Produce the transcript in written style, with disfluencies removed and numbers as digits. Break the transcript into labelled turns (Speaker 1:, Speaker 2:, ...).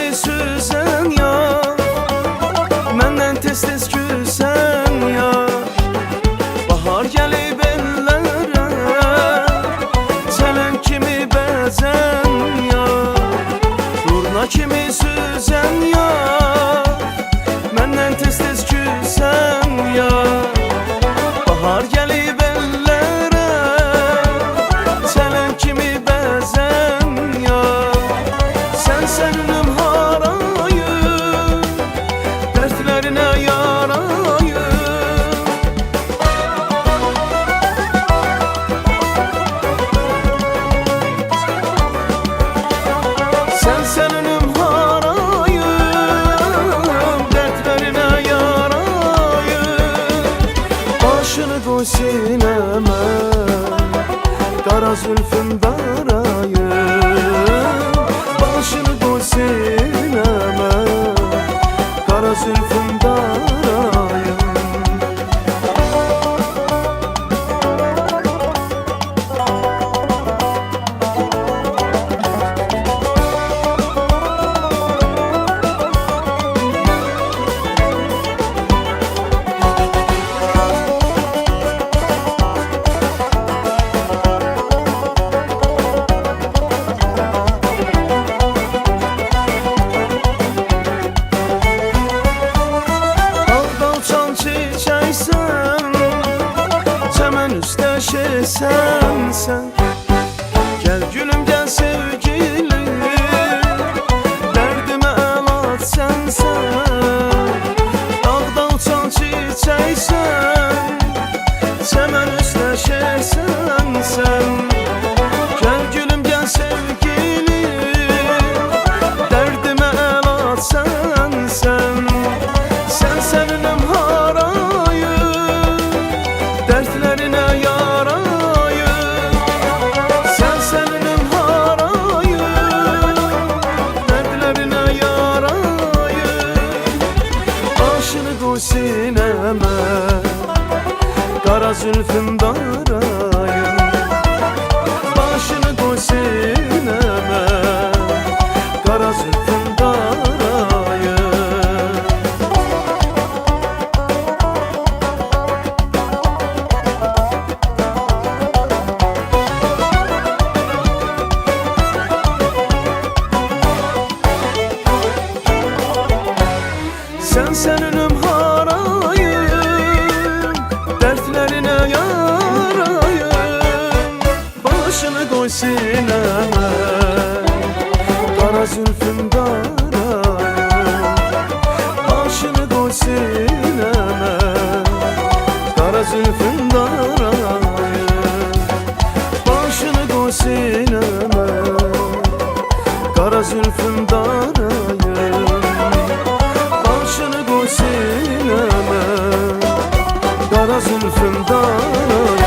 Speaker 1: kimi süzən yar, məndən tez-tez küsən yar. Bahar gəlib ellərə, çələn kimi bəzən yar. Durna kimi süzən yar, məndən tez-tez küsən yar. Bahar gəlib ellərə, çələn kimi bəzən yar. Sən səninəm harayım, dərdlərinə yarayım. Sən səninəm harayım, dərdlərinə yarayım. Başını qoy sinəmə, qara zülfün darayım. Başını qoy sinəmə, qara zülfün darayım. Sensen gel gülüm gel sevgilim, derdime el at sensen. Dağda uçan çiçeksen, çemen üstleşirsen sen. Gel gülüm gel sevgilim, derdime el at sensen. Sen seninle harayım, dertlerine yarayım. Sineme, qara zülfün darayım. Başını qoy sinəmə, qara zülfün darayım. Sən səninəm harayım, dərdlərinə yarayım. Başını qoy sinəmə, qara zülfün darayım. Başını qoy sinəmə, qara zülfün darayım. Başını qoy sinəmə, qara zülfün darayım. Başını qoy sinəmə, qara zülfün darayım.